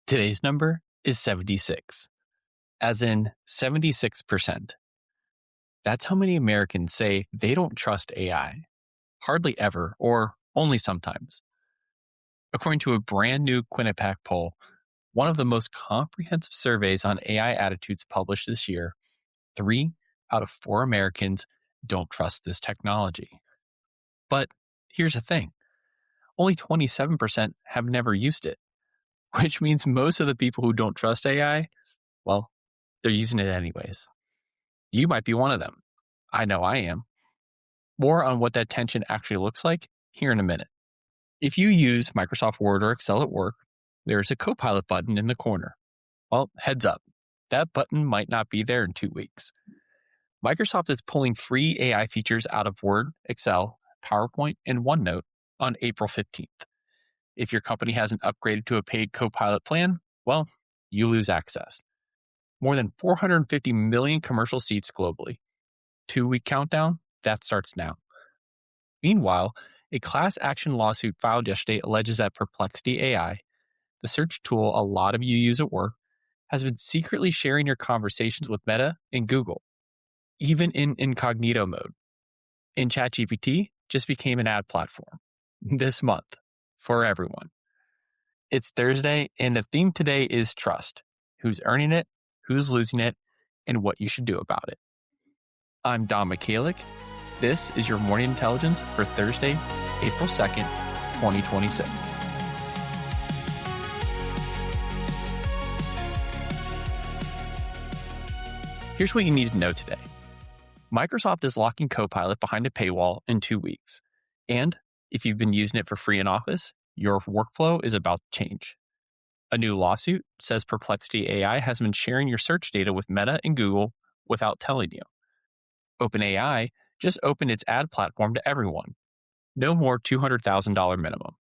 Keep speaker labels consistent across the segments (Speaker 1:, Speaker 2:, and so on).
Speaker 1: Today's number is 76, as in 76%. That's how many Americans say they don't trust AI. Hardly ever, or only sometimes. According to a brand new Quinnipiac poll, one of the most comprehensive surveys on AI attitudes published this year, 3 out of 4 Americans don't trust this technology. But here's the thing, only 27% have never used it, which means most of the people who don't trust AI, well, they're using it anyways. You might be one of them. I know I am. More on what that tension actually looks like here in a minute. If you use Microsoft Word or Excel at work, there's a Copilot button in the corner. Well, heads up, that button might not be there in 2 weeks. Microsoft is pulling free AI features out of Word, Excel, PowerPoint, and OneNote on April 15th. If your company hasn't upgraded to a paid Copilot plan, well, you lose access. More than 450 million commercial seats globally. 2-week countdown, that starts now. Meanwhile, a class action lawsuit filed yesterday alleges that Perplexity AI, the search tool a lot of you use at work, has been secretly sharing your conversations with Meta and Google, even in incognito mode. And ChatGPT just became an ad platform this month for everyone. It's Thursday, and the theme today is trust. Who's earning it, who's losing it, and what you should do about it. I'm Don Michalik. This is your Morning Intelligence for Thursday, April 2nd, 2026. Here's what you need to know today. Microsoft is locking Copilot behind a paywall in 2 weeks. And if you've been using it for free in Office, your workflow is about to change. A new lawsuit says Perplexity AI has been sharing your search data with Meta and Google without telling you. OpenAI just opened its ad platform to everyone. No more $200,000 minimum.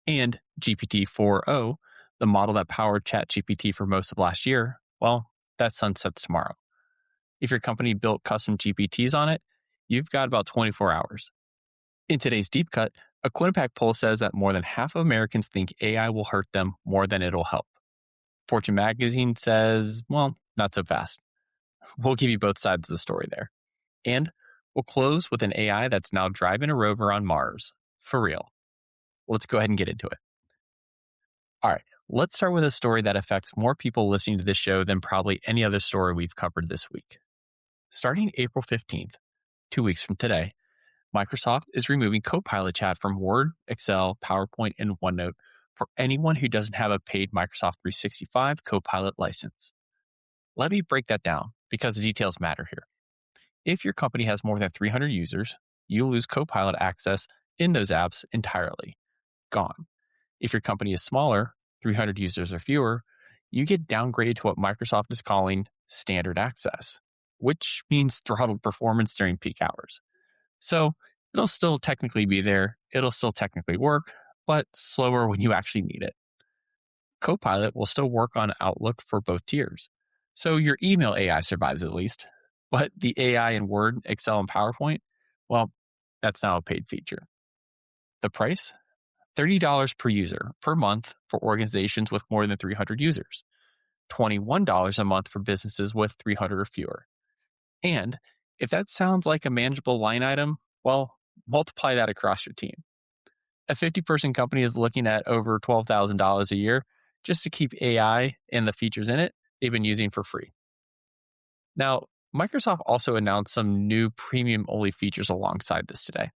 Speaker 1: And GPT-4o, the model that powered ChatGPT for most of last year, well, that sunsets tomorrow. If your company built custom GPTs on it, you've got about 24 hours. In today's Deep Cut, a Quinnipiac poll says that more than half of Americans think AI will hurt them more than it'll help. Fortune magazine says, well, not so fast. We'll give you both sides of the story there. And we'll close with an AI that's now driving a rover on Mars. For real. Let's go ahead and get into it. All right, let's start with a story that affects more people listening to this show than probably any other story we've covered this week. Starting April 15th, 2 weeks from today, Microsoft is removing Copilot chat from Word, Excel, PowerPoint, and OneNote for anyone who doesn't have a paid Microsoft 365 Copilot license. Let me break that down because the details matter here. If your company has more than 300 users, you lose Copilot access in those apps entirely. Gone. If your company is smaller, 300 users or fewer, you get downgraded to what Microsoft is calling standard access, which means throttled performance during peak hours. So it'll still technically be there, it'll still technically work, but slower when you actually need it. Copilot will still work on Outlook for both tiers. So your email AI survives at least, but the AI in Word, Excel, and PowerPoint, well, that's now a paid feature. The price? $30 per user per month for organizations with more than 300 users, $21 a month for businesses with 300 or fewer. And if that sounds like a manageable line item, well, multiply that across your team. A 50-person company is looking at over $12,000 a year just to keep AI and the features in it they've been using for free. Now, Microsoft also announced some new premium-only features alongside this today.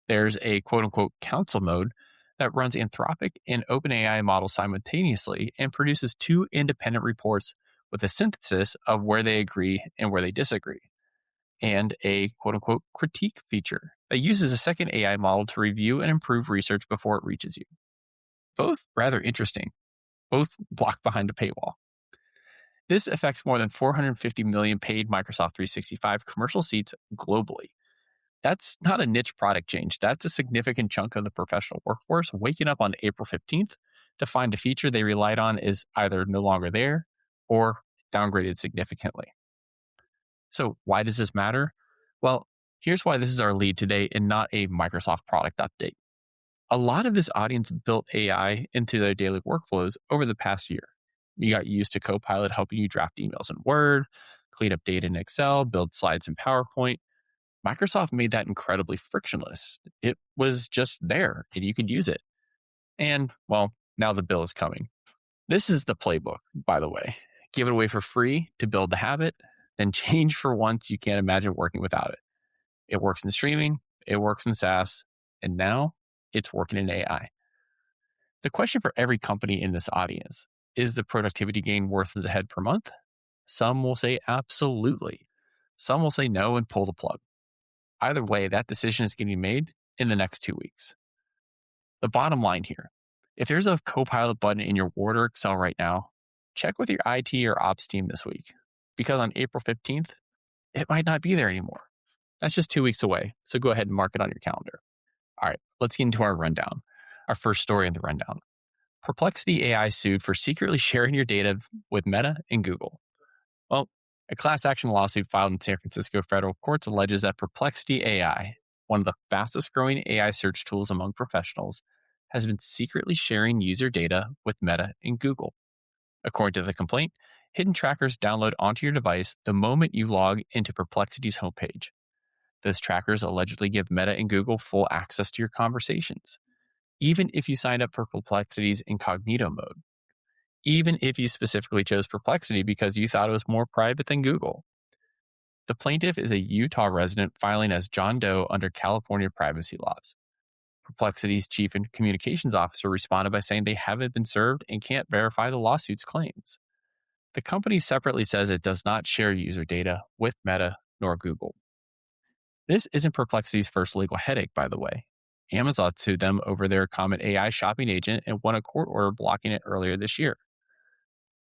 Speaker 1: There's a quote-unquote council mode that runs Anthropic and OpenAI models simultaneously and produces 2 independent reports with a synthesis of where they agree and where they disagree, and a quote-unquote critique feature that uses a second AI model to review and improve research before it reaches you. Both rather interesting, both blocked behind a paywall. This affects more than 450 million paid Microsoft 365 commercial seats globally. That's not a niche product change. That's a significant chunk of the professional workforce waking up on April 15th to find a feature they relied on is either no longer there or downgraded significantly. So why does this matter? Well, here's why this is our lead today and not a Microsoft product update. A lot of this audience built AI into their daily workflows over the past year. You got used to Copilot helping you draft emails in Word, clean up data in Excel, build slides in PowerPoint. Microsoft made that incredibly frictionless. It was just there and you could use it. And, well, now the bill is coming. This is the playbook, by the way. Give it away for free to build the habit, then change for once you can't imagine working without it. It works in streaming, it works in SaaS, and now it's working in AI. The question for every company in this audience is the productivity gain worth the head per month? Some will say absolutely. Some will say no and pull the plug. Either way, that decision is getting made in the next 2 weeks. The bottom line here, if there's a Copilot button in your Word or Excel right now, check with your IT or ops team this week, because on April 15th, it might not be there anymore. That's just 2 weeks away, so go ahead and mark it on your calendar. All right, let's get into our rundown. Our first story in the rundown. Perplexity AI sued for secretly sharing your data with Meta and Google. Well, a class action lawsuit filed in San Francisco federal courts alleges that Perplexity AI, one of the fastest growing AI search tools among professionals, has been secretly sharing user data with Meta and Google. According to the complaint, hidden trackers download onto your device the moment you log into Perplexity's homepage. Those trackers allegedly give Meta and Google full access to your conversations, even if you signed up for Perplexity's incognito mode, even if you specifically chose Perplexity because you thought it was more private than Google. The plaintiff is a Utah resident filing as John Doe under California privacy laws. Perplexity's chief communications officer responded by saying they haven't been served and can't verify the lawsuit's claims. The company separately says it does not share user data with Meta nor Google. This isn't Perplexity's first legal headache, by the way. Amazon sued them over their Comet AI shopping agent and won a court order blocking it earlier this year.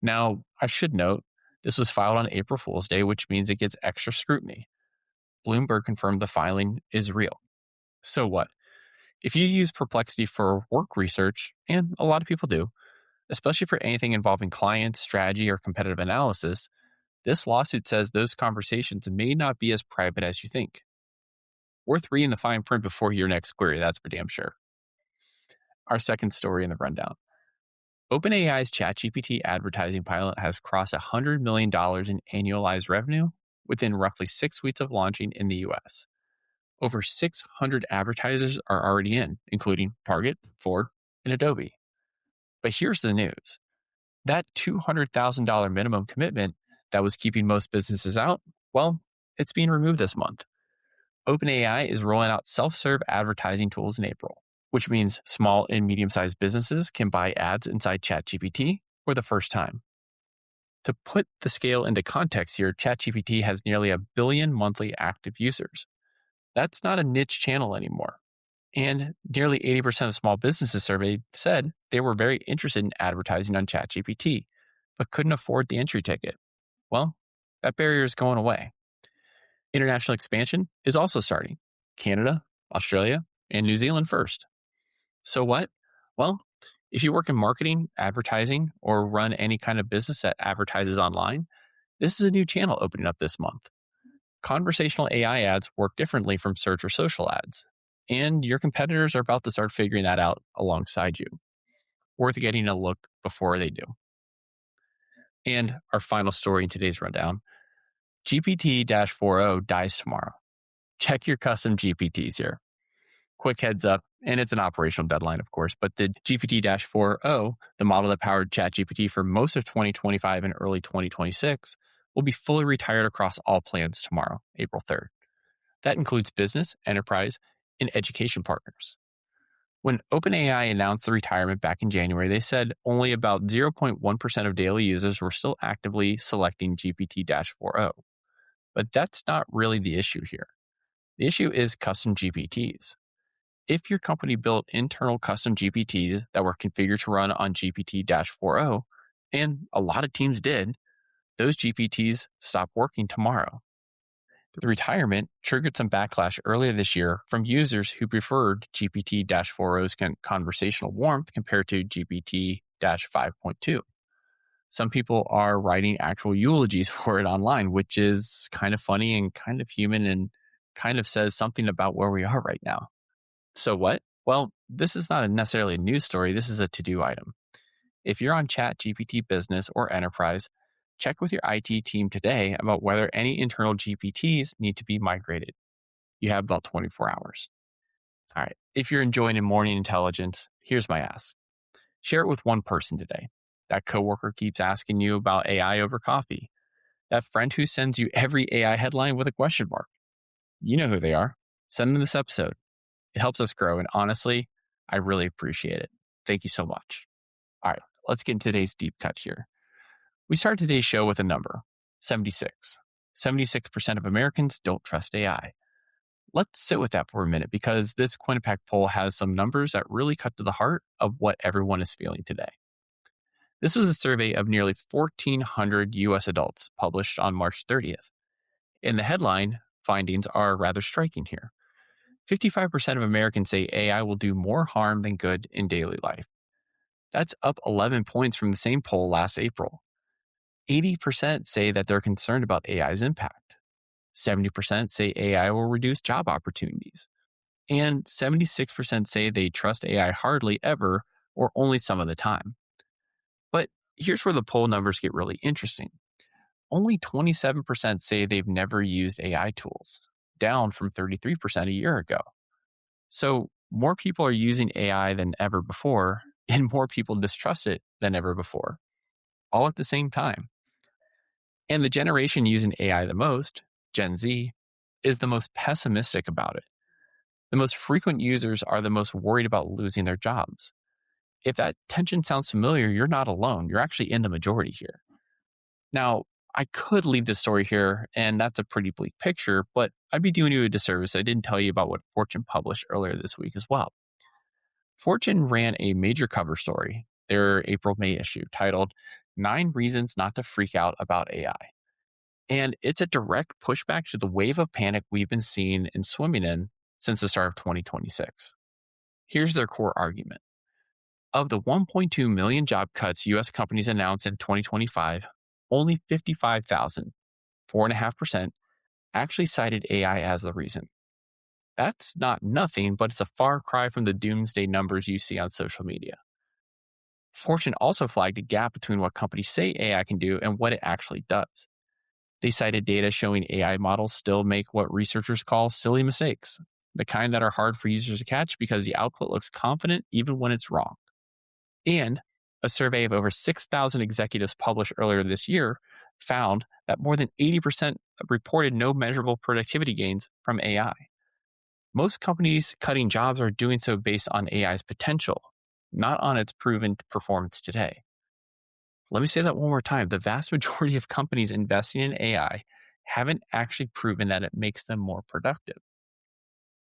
Speaker 1: Now, I should note, this was filed on April Fool's Day, which means it gets extra scrutiny. Bloomberg confirmed the filing is real. So what? If you use Perplexity for work research, and a lot of people do, especially for anything involving clients, strategy, or competitive analysis, this lawsuit says those conversations may not be as private as you think. Worth reading the fine print before your next query, that's for damn sure. Our second story in the rundown. OpenAI's ChatGPT advertising pilot has crossed $100 million in annualized revenue within roughly 6 weeks of launching in the US. Over 600 advertisers are already in, including Target, Ford, and Adobe. But here's the news. That $200,000 minimum commitment that was keeping most businesses out, well, it's being removed this month. OpenAI is rolling out self-serve advertising tools in April, which means small and medium-sized businesses can buy ads inside ChatGPT for the first time. To put the scale into context here, ChatGPT has nearly 1 billion monthly active users. That's not a niche channel anymore. And nearly 80% of small businesses surveyed said they were very interested in advertising on ChatGPT, but couldn't afford the entry ticket. Well, that barrier is going away. International expansion is also starting. Canada, Australia, and New Zealand first. So what? Well, if you work in marketing, advertising, or run any kind of business that advertises online, this is a new channel opening up this month. Conversational AI ads work differently from search or social ads, and your competitors are about to start figuring that out alongside you. Worth getting a look before they do. And our final story in today's rundown, GPT-40 dies tomorrow. Check your custom GPTs here. Quick heads up, and it's an operational deadline, of course, but the GPT-40, the model that powered ChatGPT for most of 2025 and early 2026, will be fully retired across all plans tomorrow, April 3rd. That includes business, enterprise, and education partners. When OpenAI announced the retirement back in January, they said only about 0.1% of daily users were still actively selecting GPT-40. But that's not really the issue here. The issue is custom GPTs. If your company built internal custom GPTs that were configured to run on GPT-40, and a lot of teams did, those GPTs stop working tomorrow. The retirement triggered some backlash earlier this year from users who preferred GPT-40's conversational warmth compared to GPT-5.2. Some people are writing actual eulogies for it online, which is kind of funny and kind of human and kind of says something about where we are right now. So what? Well, this is not necessarily a news story. This is a to-do item. If you're on ChatGPT Business or Enterprise, check with your IT team today about whether any internal GPTs need to be migrated. You have about 24 hours. All right. If you're enjoying morning intelligence, here's my ask. Share it with one person today. That coworker keeps asking you about AI over coffee. That friend who sends you every AI headline with a question mark. You know who they are. Send them this episode. It helps us grow. And honestly, I really appreciate it. Thank you so much. All right, let's get into today's deep cut here. We start today's show with a number 76. 76% of Americans don't trust AI. Let's sit with that for a minute because this Quinnipiac poll has some numbers that really cut to the heart of what everyone is feeling today. This was a survey of nearly 1,400 US adults published on March 30th. In the headline, findings are rather striking here. 55% of Americans say AI will do more harm than good in daily life. That's up 11 points from the same poll last April. 80% say that they're concerned about AI's impact. 70% say AI will reduce job opportunities. And 76% say they trust AI hardly ever or only some of the time. But here's where the poll numbers get really interesting. Only 27% say they've never used AI tools, down from 33% a year ago. So more people are using AI than ever before, and more people distrust it than ever before, all at the same time. And the generation using AI the most, Gen Z, is the most pessimistic about it. The most frequent users are the most worried about losing their jobs. If that tension sounds familiar, you're not alone. You're actually in the majority here. Now, I could leave this story here, and that's a pretty bleak picture, but I'd be doing you a disservice. I didn't tell you about what Fortune published earlier this week as well. Fortune ran a major cover story, their April-May issue, titled 9 Reasons Not to Freak Out About AI. And it's a direct pushback to the wave of panic we've been seeing and swimming in since the start of 2026. Here's their core argument. Of the 1.2 million job cuts U.S. companies announced in 2025, only 55,000, 4.5%, actually cited AI as the reason. That's not nothing, but it's a far cry from the doomsday numbers you see on social media. Fortune also flagged a gap between what companies say AI can do and what it actually does. They cited data showing AI models still make what researchers call silly mistakes, the kind that are hard for users to catch because the output looks confident even when it's wrong. And a survey of over 6,000 executives published earlier this year found that more than 80% reported no measurable productivity gains from AI. Most companies cutting jobs are doing so based on AI's potential, not on its proven performance today. Let me say that one more time. The vast majority of companies investing in AI haven't actually proven that it makes them more productive.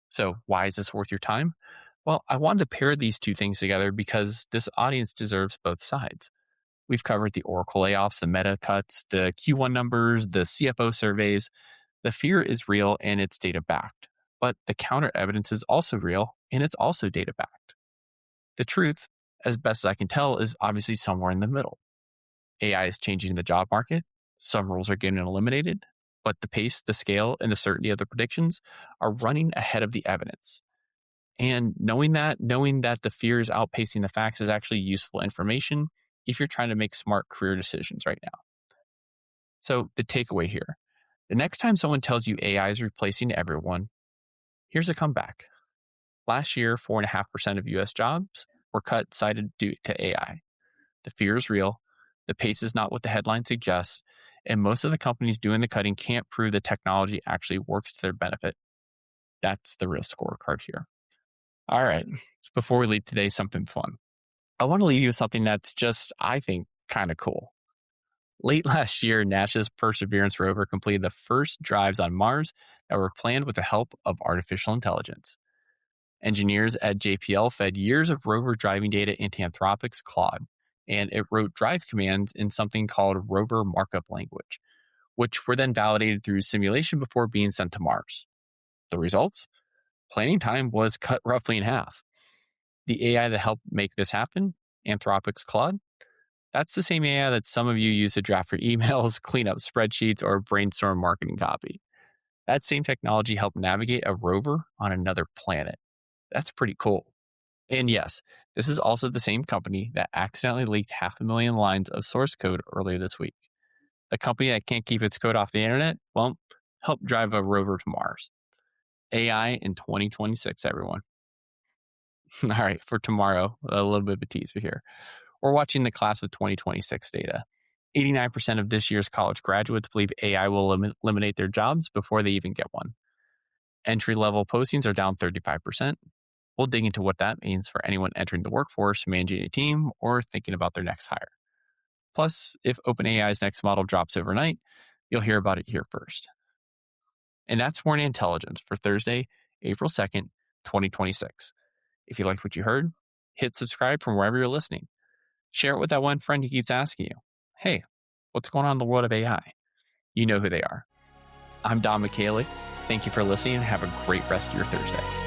Speaker 1: So why is this worth your time? Well, I wanted to pair these two things together because this audience deserves both sides. We've covered the Oracle layoffs, the Meta cuts, the Q1 numbers, the CFO surveys. The fear is real and it's data backed, but the counter evidence is also real and it's also data backed. The truth, as best as I can tell, is obviously somewhere in the middle. AI is changing the job market. Some roles are getting eliminated, but the pace, the scale, and the certainty of the predictions are running ahead of the evidence. And knowing that the fear is outpacing the facts is actually useful information if you're trying to make smart career decisions right now. So the takeaway here, the next time someone tells you AI is replacing everyone, here's a comeback. Last year, 4.5% of US jobs were cut cited due to AI. The fear is real. The pace is not what the headline suggests. And most of the companies doing the cutting can't prove the technology actually works to their benefit. That's the real scorecard here. All right. Before we leave today, something fun. I want to leave you with something that's just, I think, kind of cool. Late last year, NASA's Perseverance rover completed the first drives on Mars that were planned with the help of artificial intelligence. Engineers at JPL fed years of rover driving data into Anthropic's Claude, and it wrote drive commands in something called rover markup language, which were then validated through simulation before being sent to Mars. The results? Planning time was cut roughly in half. The AI that helped make this happen, Anthropic's Claude, that's the same AI that some of you use to draft your emails, clean up spreadsheets, or brainstorm marketing copy. That same technology helped navigate a rover on another planet. That's pretty cool. And yes, this is also the same company that accidentally leaked 500,000 lines of source code earlier this week. The company that can't keep its code off the internet, well, help drive a rover to Mars. AI in 2026, everyone. All right, for tomorrow, a little bit of a teaser here. We're watching the class of 2026 data. 89% of this year's college graduates believe AI will eliminate their jobs before they even get one. Entry level postings are down 35%. We'll dig into what that means for anyone entering the workforce, managing a team, or thinking about their next hire. Plus, if OpenAI's next model drops overnight, you'll hear about it here first. And that's Morning Intelligence for Thursday, April 2nd, 2026. If you liked what you heard, hit subscribe from wherever you're listening. Share it with that one friend who keeps asking you, hey, what's going on in the world of AI? You know who they are. I'm Don McKaylee. Thank you for listening and have a great rest of your Thursday.